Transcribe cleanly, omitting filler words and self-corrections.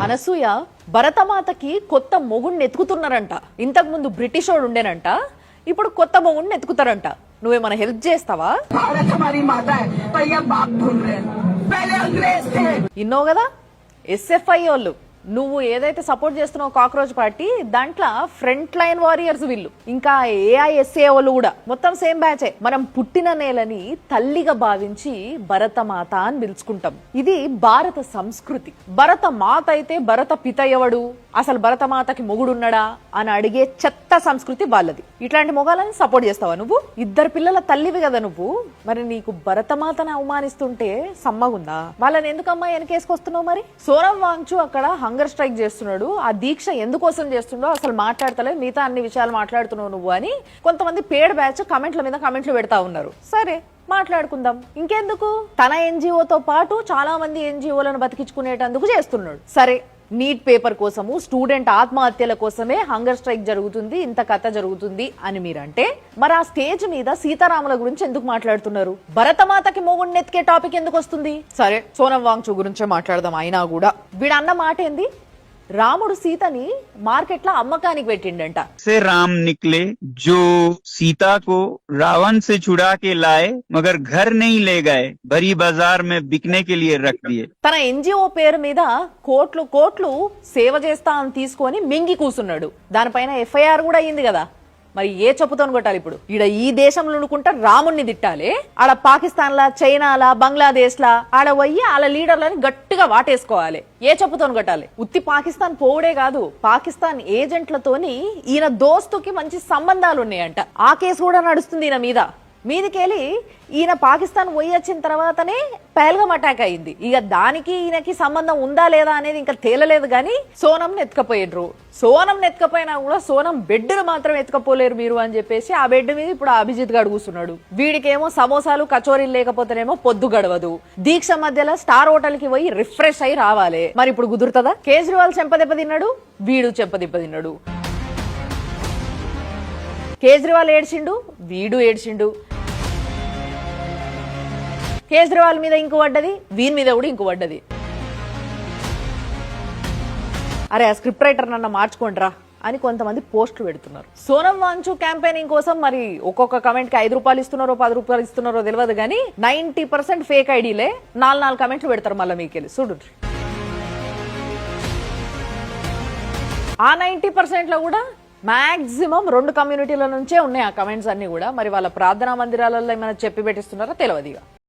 అనసూయ భరతమాతకి కొత్త మొగుడిని ఎత్తుకుతున్నారంట. ఇంతకు ముందు బ్రిటిష్ వాడు ఉండేనంట, ఇప్పుడు కొత్త మొగుడిని ఎత్తుకుతారంట. నువ్వేమైనా హెల్ప్ చేస్తావా? ఇన్నో కదా ఎస్ఎఫ్ఐ వాళ్ళు, నువ్వు ఏదైతే సపోర్ట్ చేస్తున్నావు కాక్రోచ్ పార్టీ, దాంట్లో ఫ్రంట్ లైన్ వారియర్స్ వీళ్ళు. ఇంకా ఏఐఎస్ఏ వాళ్ళు కూడా మొత్తం సేమ్ బ్యాచే. మనం పుట్టిన నేలని తల్లిగా భావించి భరతమాత అని పిలుచుకుంటాం. ఇది భారత సంస్కృతి. భరత మాత అయితే భరత పిత ఎవడు, అసలు భరతమాతకి మొగుడున్నాడా అని అడిగే చెత్త సంస్కృతి వాళ్ళది. ఇట్లాంటి మొగాలని సపోర్ట్ చేస్తావా నువ్వు? ఇద్దరు పిల్లల తల్లివి కదా నువ్వు, మరి నీకు భరతమాతను అవమానిస్తుంటే సమ్మగుందా? వాళ్ళని ఎందుకమ్మా వెనకేసుకొస్తున్నావు? మరి సోనం వాంగ్చు అక్కడ హంగర్ స్ట్రైక్ చేస్తున్నాడు, ఆ దీక్ష ఎందుకోసం చేస్తుండో అసలు మాట్లాడతలేదు, మిగతా అన్ని విషయాలు మాట్లాడుతున్నావు నువ్వు అని కొంతమంది పేడ్ బ్యాచ్ కమెంట్ల మీద కమెంట్లు పెడతా ఉన్నారు. సరే మాట్లాడుకుందాం, ఇంకెందుకు. తన ఎన్జిఓతో పాటు చాలా మంది ఎన్జిఓలను బతికించుకునేటందుకు చేస్తున్నాడు. సరే, నీట్ పేపర్ కోసము, స్టూడెంట్ ఆత్మహత్యల కోసమే హంగర్ స్ట్రైక్ జరుగుతుంది, ఇంత కథ జరుగుతుంది అని మీరంటే, మరి ఆ స్టేజ్ మీద సీతారాముల గురించి ఎందుకు మాట్లాడుతున్నారు? భరతమాతకి మొగుడిని ఎత్తికే టాపిక్ ఎందుకు వస్తుంది? సరే, సోనం వాంగ్చు గురించే మాట్లాడదాం. అయినా కూడా వీడు అన్న మాట ఏంది? రాముడు సీతని మార్కెట్ లో అమ్మకానికి పెట్టిండంట. से राम निकले जो सीता को रावण से छुड़ा के लाए मगर घर नहीं ले गए, बड़ी बाजार में बिकने के लिए रख दिए. తన ఎన్జిఓ పేరు మీద కోట్లు కోట్లు సేవ చేస్తా అని తీసుకొని మింగి కూసున్నాడు. దానిపైన ఎఫ్ఐఆర్ కూడా అయింది కదా. మరి ఏ చెప్పుతో కొట్టాలి ఇప్పుడు? ఈడ ఈ దేశంలో అనుకుంటా రాముణ్ణి తిట్టాలి, ఆడ పాకిస్తాన్ లా, చైనాలా, బంగ్లాదేశ్ లా ఆడ పోయి వాళ్ళ లీడర్లని గట్టిగా వాటేసుకోవాలి. ఏ చెప్పుతో కొట్టాలి? ఉత్తి పాకిస్తాన్ పోవుడే కాదు, పాకిస్తాన్ ఏజెంట్లతోని ఈయన దోస్తుకి మంచి సంబంధాలు ఉన్నాయంట. ఆ కేసు కూడా నడుస్తుంది ఈయన మీద. మీదికెళ్ళి ఈయన పాకిస్తాన్ పోయి వచ్చిన తర్వాతనే పహల్గామ్ అటాక్ అయింది. ఇక దానికి ఈయనకి సంబంధం ఉందా లేదా అనేది ఇంకా తేలలేదు. గానీ సోనం ఎత్తుకపోయినరు. సోనం ఎత్తుకపోయినా కూడా సోనం బెడ్ను మాత్రం ఎత్తుకపోలేరు మీరు అని చెప్పేసి ఆ బెడ్ మీద ఇప్పుడు అభిజిత్ గడు కూర్చున్నాడు. వీడికేమో సమోసాలు కచోరీలు లేకపోతేనేమో పొద్దు గడవదు. దీక్ష మధ్యలో స్టార్ హోటల్ కి పోయి రిఫ్రెష్ అయి రావాలి. మరి ఇప్పుడు కుదురుతుందా? కేజ్రీవాల్ చెంపదెబ్బ తిన్నాడు, వీడు చెంపదెబ్బ తిన్నాడు. కేజ్రీవాల్ ఏడ్చిండు, వీడు ఏడ్చిండు. కేజ్రీవాల్ మీద ఇంకు పడ్డది, వీని మీద కూడా ఇంకు పడ్డది. అరే, ఆ స్క్రిప్ట్ రైటర్ నన్ను మార్చుకోండిరా అని కొంతమంది పోస్టులు పెడుతున్నారు. సోనం వాంగ్చు క్యాంపెయినింగ్ కోసం మరి ఒక్కొక్క కమెంట్ కి 5 రూపాయలు ఇస్తున్నారో 10 రూపాయలు ఇస్తున్నారో తెలియదు కానీ 90% ఫేక్ ఐడీలే 4 కమెంట్లు పెడతారు. మళ్ళీ మీకెళ్ళి చూడు, ఆ 90% లో కూడా మాక్సిమం 2 కమ్యూనిటీల నుంచే ఉన్నాయి ఆ కమెంట్స్ అన్ని కూడా. మరి వాళ్ళ ప్రార్థనా మందిరాలలో ఏమైనా చెప్పి పెట్టిస్తున్నారో తెలియదు.